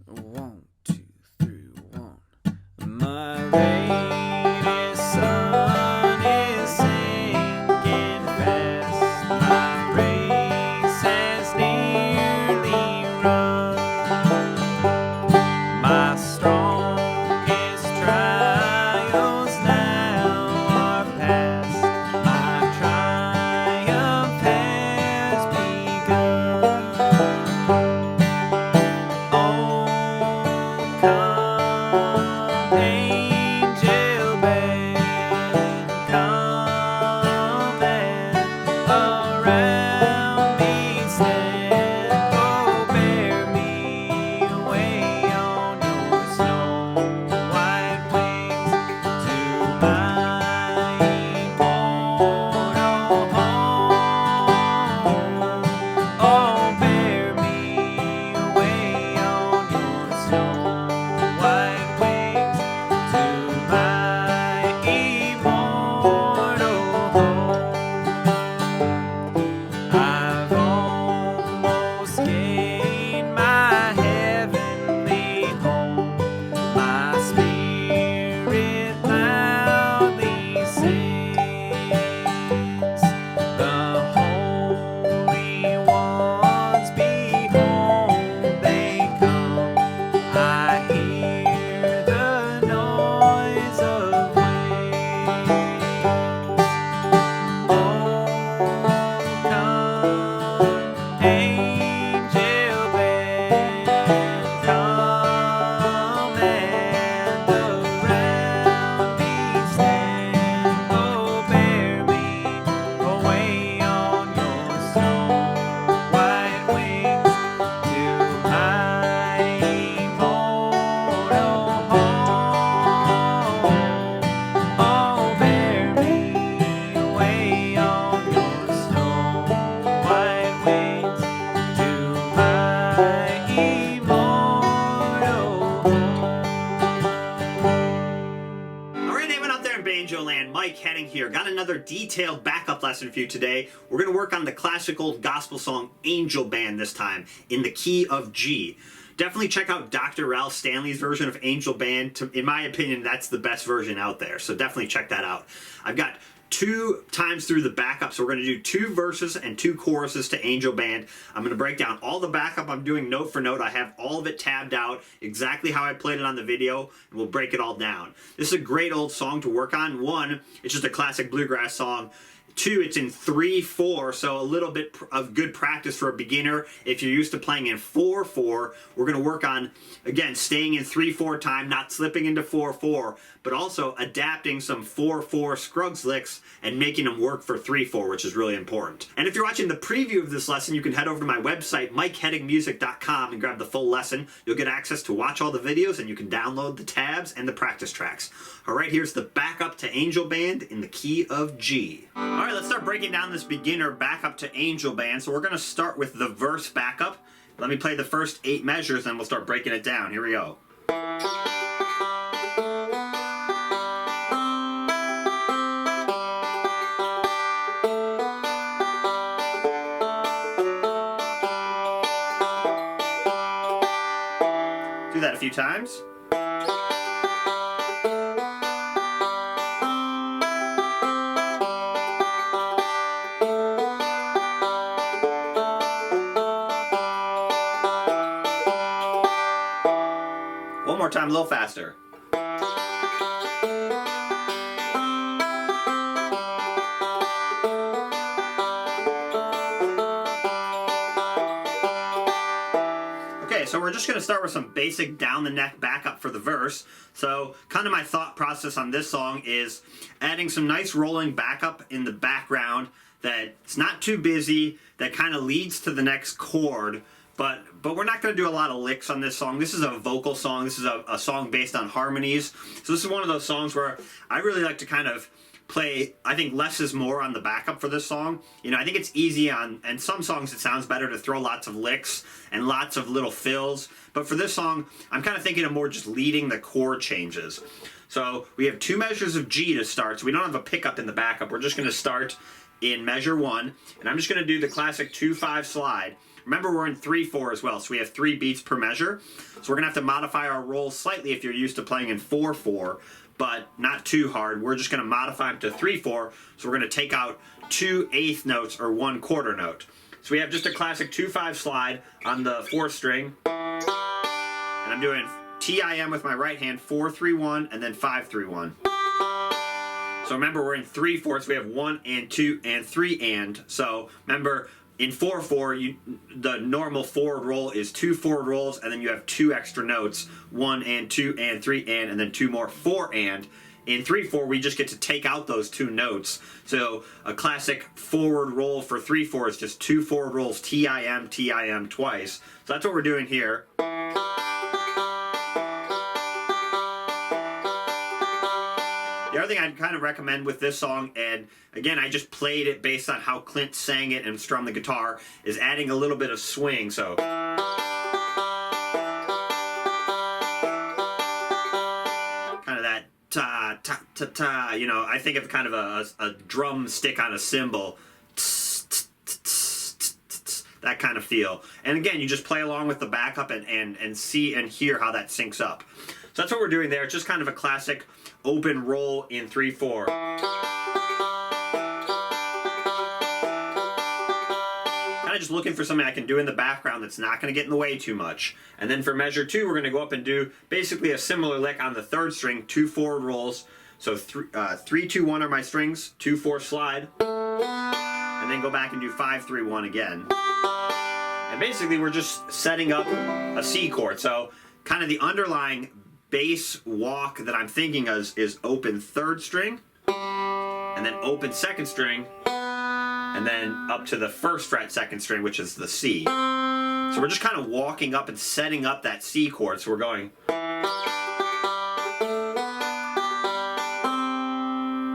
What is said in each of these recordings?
1, 2, 3, 1. My latest sun is sinking fast. My race has nearly run. My strongest trials now are past. My triumph has begun. Oh, come, angel band, come and around me stand. Oh, bear me away on your snow white wings to my immortal home. Oh, bear me away on your snow white wings to my immortal home. I've almost gained my heavenly home. My spirit loudly sings. The holy ones, behold, they come. I hear the noise of wings. Oh, come, angel band, come and around me stand. Oh, bear me away on your snow white wings to my immortal home. Oh, bear me away on your snow white wings to my immortal home. Alright, everyone out there in Banjo Land, Mike Heading here. Got another detailed backup lesson for you today. We're going to work on the classical gospel song Angel Band this time, in the key of G. Definitely check out Dr. Ralph Stanley's version of Angel Band. In my opinion, that's the best version out there, so definitely check that out. I've got 2 times through the backup, so we're going to do 2 verses and 2 choruses to Angel Band. I'm going to break down all the backup. I'm doing note for note. I have all of it tabbed out, exactly how I played it on the video, and we'll break it all down. This is a great old song to work on. 1, it's just a classic bluegrass song. 2, it's in 3/4, so a little bit of good practice for a beginner. If you're used to playing in 4/4, we're going to work on, again, staying in 3/4 time, not slipping into 4/4, but also adapting some 4/4 Scruggs licks and making them work for 3/4, which is really important. And if you're watching the preview of this lesson, you can head over to my website, mikeheadingmusic.com, and grab the full lesson. You'll get access to watch all the videos, and you can download the tabs and the practice tracks. All right, here's the backup to Angel Band in the key of G. All right, let's start breaking down this beginner backup to Angel Band. So we're going to start with the verse backup. Let me play the first 8 measures, and we'll start breaking it down. Here we go. Do that a few times. One more time, a little faster. Okay, so we're just going to start with some basic down the neck backup for the verse. So kind of my thought process on this song is adding some nice rolling backup in the background that's not too busy, that kind of leads to the next chord. But we're not going to do a lot of licks on this song. This is a vocal song. This is a song based on harmonies. So this is one of those songs where I really like to kind of play, I think less is more on the backup for this song. You know, I think it's easy on, and some songs it sounds better to throw lots of licks and lots of little fills. But for this song, I'm kind of thinking of more just leading the chord changes. So we have 2 measures of G to start, so we don't have a pickup in the backup. We're just going to start in measure 1, and I'm just going to do the classic 2-5 slide. Remember, we're in 3/4 as well, so we have 3 beats per measure. So we're gonna have to modify our rolls slightly if you're used to playing in 4/4, but not too hard. We're just gonna modify them to 3/4, so we're gonna take out 2 eighth notes or 1 quarter note. So we have just a classic 2/5 slide on the 4th string, and I'm doing TIM with my right hand, 4/3/1, and then 5/3/1. So remember, we're in 3/4, we have 1 and 2 and 3 and. So remember, in 4/4, the normal forward roll is 2 forward rolls, and then you have 2 extra notes, 1 and 2 and 3 and then 2 more 4 and. In 3/4, we just get to take out those 2 notes. So a classic forward roll for 3/4 is just 2 forward rolls, TIM, TIM twice. So that's what we're doing here. The other thing I'd kind of recommend with this song, and again, I just played it based on how Clint sang it and strummed the guitar, is adding a little bit of swing. So kind of that ta ta ta ta. You know, I think of kind of a drum stick on a cymbal. That kind of feel. And again, you just play along with the backup and see and hear how that syncs up. So that's what we're doing there. It's just kind of a classic open roll in 3/4. Kind of just looking for something I can do in the background that's not going to get in the way too much. And then for measure 2, we're going to go up and do basically a similar lick on the 3rd string, 2 forward rolls. So 3, 2, 1 are my strings, 2, 4 slide, and then go back and do 5, 3, 1 again. And basically we're just setting up a C chord. So kind of the underlying bass walk that I'm thinking of is open 3rd string, and then open 2nd string, and then up to the 1st fret 2nd string, which is the C. So we're just kind of walking up and setting up that C chord. So we're going.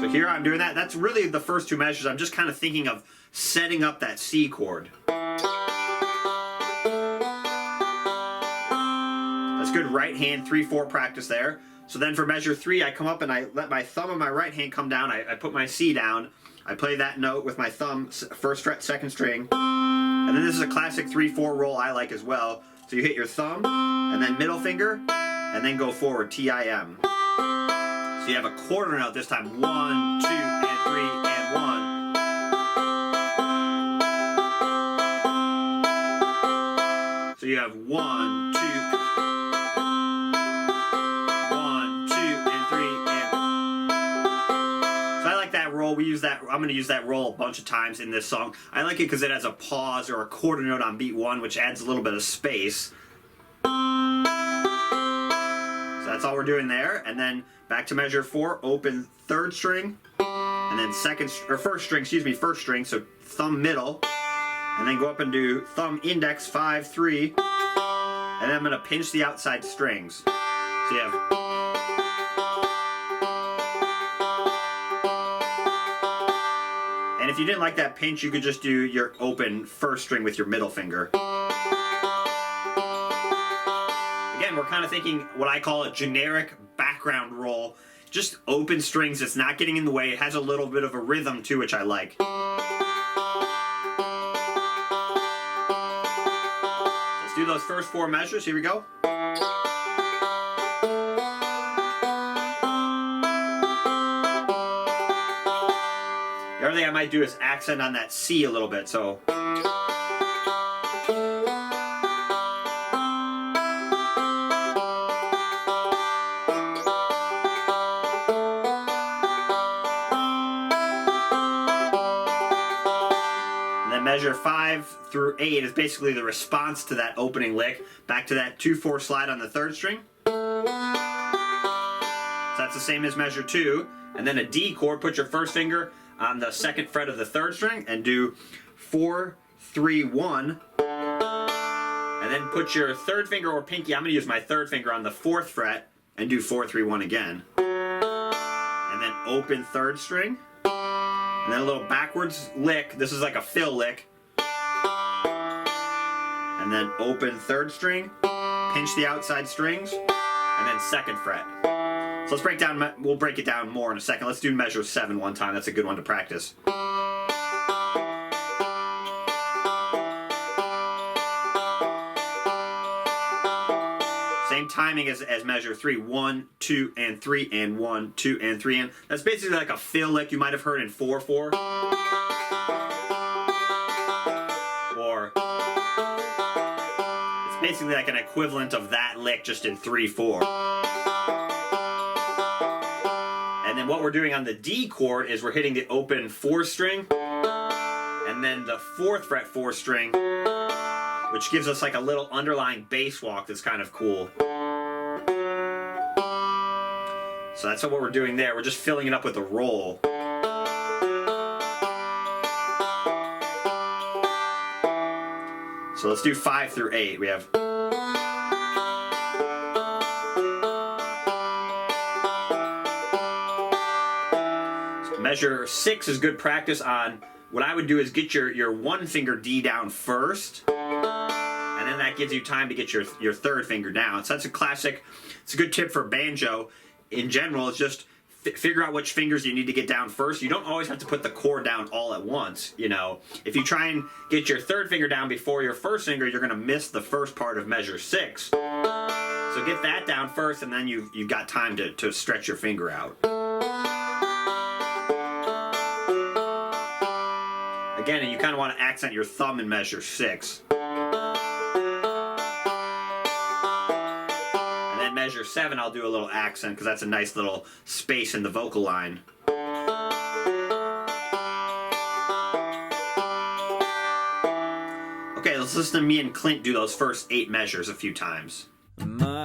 So here I'm doing that. That's really the first 2 measures. I'm just kind of thinking of setting up that C chord. Good right hand 3/4 practice there. So then for measure 3, I come up and I let my thumb on my right hand come down. I put my C down. I play that note with my thumb, 1st fret 2nd string. And then this is a classic 3/4 roll I like as well. So you hit your thumb and then middle finger and then go forward, TIM. So you have a quarter note this time. 1, 2, and 3, and 1. So you have 1, 2. We use that. I'm going to use that roll a bunch of times in this song. I like it because it has a pause or a quarter note on beat 1, which adds a little bit of space. So that's all we're doing there. And then back to measure 4, open 3rd string, and then 1st string. Excuse me, 1st string. So thumb middle, and then go up and do thumb index 5, 3, and then I'm going to pinch the outside strings. So you have. If you didn't like that pinch, you could just do your open 1st string with your middle finger. Again, we're kind of thinking what I call a generic background roll. Just open strings, it's not getting in the way. It has a little bit of a rhythm too, which I like. Let's do those first 4 measures. Here we go. The other thing I might do is accent on that C a little bit, so. And then measure 5 through 8 is basically the response to that opening lick. Back to that 2/4 slide on the 3rd string. So that's the same as measure 2. And then a D chord, put your 1st finger on the 2nd fret of the 3rd string and do 4, 3, 1. And then put your 3rd finger or pinky, I'm going to use my 3rd finger on the 4th fret and do 4, 3, 1 again. And then open 3rd string. And then a little backwards lick. This is like a fill lick. And then open 3rd string, pinch the outside strings, and then 2nd fret. So let's we'll break it down more in a second. Let's do measure 7 one time. That's a good one to practice. Same timing as measure 3. 1, 2, and 3, and 1, 2, and 3, and that's basically like a fill lick you might have heard in 4/4. Or it's basically like an equivalent of that lick just in 3/4. And then what we're doing on the D chord is we're hitting the open 4 string and then the 4th fret 4 string, which gives us like a little underlying bass walk that's kind of cool. So that's what we're doing there. We're just filling it up with a roll. So let's do 5 through 8. We have measure 6 is good practice on. What I would do is get your 1 finger D down first, and then that gives you time to get your 3rd finger down. So that's a classic. It's a good tip for banjo. In general, it's just figure out which fingers you need to get down first. You don't always have to put the chord down all at once. You know, if you try and get your 3rd finger down before your 1st finger, you're going to miss the first part of measure 6. So get that down first, and then you've got time to stretch your finger out. Again, and you kind of want to accent your thumb in measure 6. And then measure 7, I'll do a little accent because that's a nice little space in the vocal line. Okay, let's listen to me and Clint do those first 8 measures a few times. My